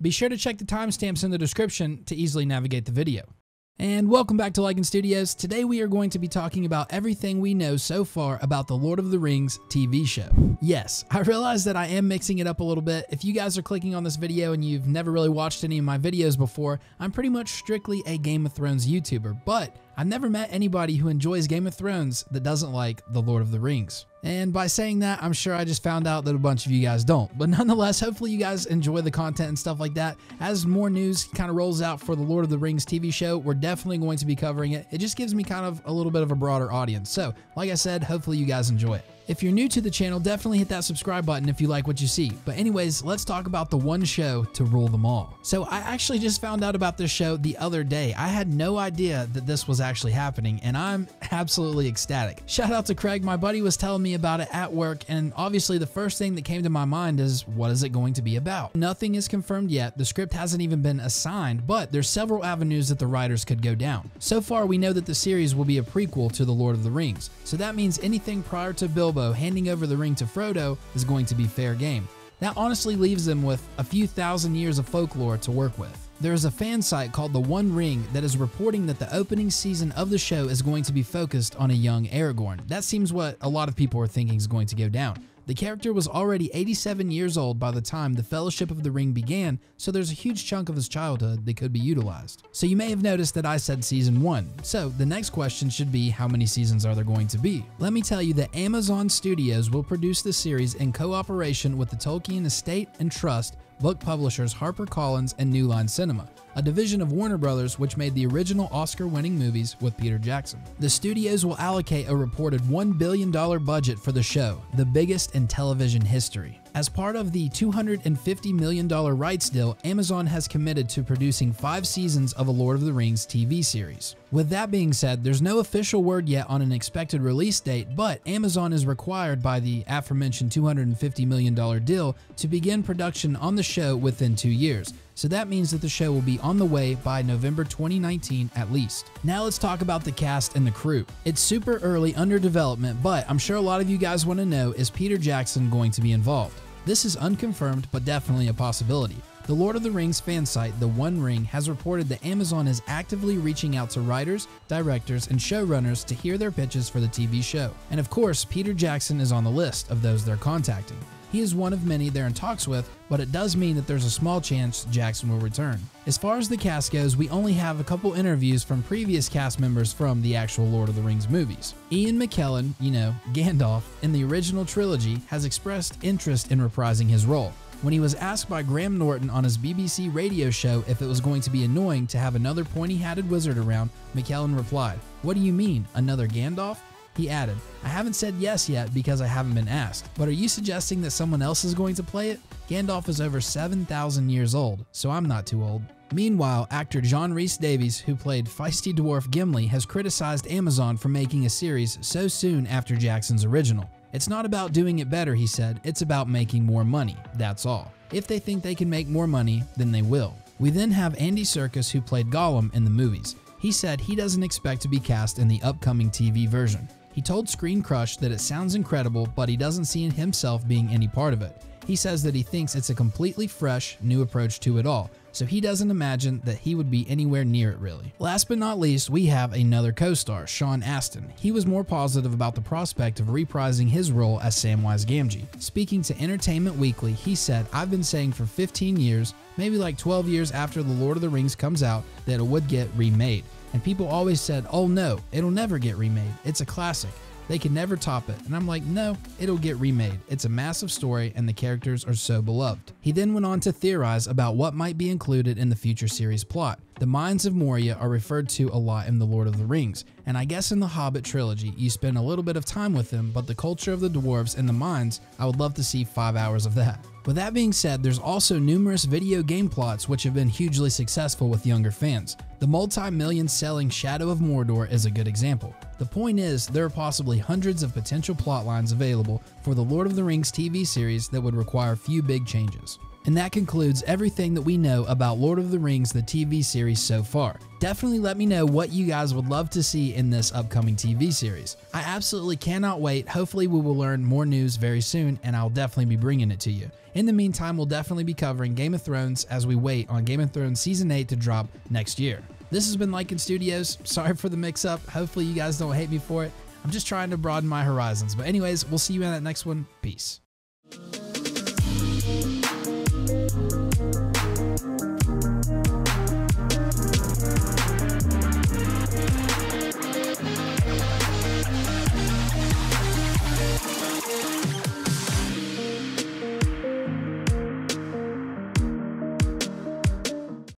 Be sure to check the timestamps in the description to easily navigate the video. And welcome back to Lycan Studios. Today we are going to be talking about everything we know so far about the Lord of the Rings TV show. Yes, I realize that I am mixing it up a little bit. If you guys are clicking on this video and you've never really watched any of my videos before, I'm pretty much strictly a Game of Thrones YouTuber, but I've never met anybody who enjoys Game of Thrones that doesn't like the Lord of the Rings. And by saying that, I'm sure I just found out that a bunch of you guys don't. But nonetheless, hopefully you guys enjoy the content and stuff like that. As more news kind of rolls out for the Lord of the Rings TV show, we're definitely going to be covering it. It just gives me kind of a little bit of a broader audience. So, like I said, hopefully you guys enjoy it. If you're new to the channel, definitely hit that subscribe button if you like what you see. But anyways, let's talk about the one show to rule them all. So I actually just found out about this show the other day. I had no idea that this was actually happening, and I'm absolutely ecstatic. Shout out to Craig, my buddy was telling me about it at work, and obviously the first thing that came to my mind is, what is it going to be about? Nothing is confirmed yet, the script hasn't even been assigned, but there's several avenues that the writers could go down. So far, we know that the series will be a prequel to The Lord of the Rings, so that means anything prior to Bilbo handing over the ring to Frodo is going to be fair game. That honestly leaves them with a few thousand years of folklore to work with. There is a fan site called The One Ring that is reporting that the opening season of the show is going to be focused on a young Aragorn. That seems what a lot of people are thinking is going to go down. The character was already 87 years old by the time the Fellowship of the Ring began, so there's a huge chunk of his childhood that could be utilized. So you may have noticed that I said season 1. So the next question should be, how many seasons are there going to be? Let me tell you that Amazon Studios will produce the series in cooperation with the Tolkien Estate and Trust, book publishers HarperCollins and New Line Cinema, a division of Warner Brothers which made the original Oscar-winning movies with Peter Jackson. The studios will allocate a reported $1 billion budget for the show, the biggest in television history. As part of the $250 million rights deal, Amazon has committed to producing 5 seasons of a Lord of the Rings TV series. With that being said, there's no official word yet on an expected release date, but Amazon is required by the aforementioned $250 million deal to begin production on the show within 2 years. So that means that the show will be on the way by November 2019 at least. Now let's talk about the cast and the crew. It's super early under development, but I'm sure a lot of you guys want to know, is Peter Jackson going to be involved? This is unconfirmed, but definitely a possibility. The Lord of the Rings fan site, The One Ring, has reported that Amazon is actively reaching out to writers, directors, and showrunners to hear their pitches for the TV show. And of course, Peter Jackson is on the list of those they're contacting. He is one of many they're in talks with, but it does mean that there's a small chance Jackson will return. As far as the cast goes, we only have a couple interviews from previous cast members from the actual Lord of the Rings movies. Ian McKellen, you know, Gandalf, in the original trilogy, has expressed interest in reprising his role. When he was asked by Graham Norton on his BBC radio show if it was going to be annoying to have another pointy-hatted wizard around, McKellen replied, "What do you mean, another Gandalf?" He added, "I haven't said yes yet because I haven't been asked, but are you suggesting that someone else is going to play it? Gandalf is over 7,000 years old, so I'm not too old." Meanwhile, actor John Rhys-Davies, who played feisty dwarf Gimli, has criticized Amazon for making a series so soon after Jackson's original. "It's not about doing it better," he said, "it's about making more money, that's all. If they think they can make more money, then they will." We then have Andy Serkis, who played Gollum in the movies. He said he doesn't expect to be cast in the upcoming TV version. He told Screen Crush that it sounds incredible, but he doesn't see himself being any part of it. He says that he thinks it's a completely fresh, new approach to it all, so he doesn't imagine that he would be anywhere near it really. Last but not least, we have another co-star, Sean Astin. He was more positive about the prospect of reprising his role as Samwise Gamgee. Speaking to Entertainment Weekly, he said, "I've been saying for 15 years, maybe like 12 years after The Lord of the Rings comes out, that it would get remade. And people always said, oh no, it'll never get remade. It's a classic. They can never top it." And I'm like, no, it'll get remade. It's a massive story and the characters are so beloved. He then went on to theorize about what might be included in the future series plot. The Mines of Moria are referred to a lot in The Lord of the Rings, and I guess in the Hobbit trilogy, you spend a little bit of time with them, but the culture of the dwarves and the mines, I would love to see 5 hours of that. With that being said, there's also numerous video game plots which have been hugely successful with younger fans. The multi-million selling Shadow of Mordor is a good example. The point is, there are possibly hundreds of potential plot lines available for the Lord of the Rings TV series that would require few big changes. And that concludes everything that we know about Lord of the Rings, the TV series so far. Definitely let me know what you guys would love to see in this upcoming TV series. I absolutely cannot wait. Hopefully we will learn more news very soon, and I'll definitely be bringing it to you. In the meantime, we'll definitely be covering Game of Thrones as we wait on Game of Thrones Season 8 to drop next year. This has been Lycan Studios. Sorry for the mix-up. Hopefully you guys don't hate me for it. I'm just trying to broaden my horizons. But anyways, we'll see you in that next one. Peace.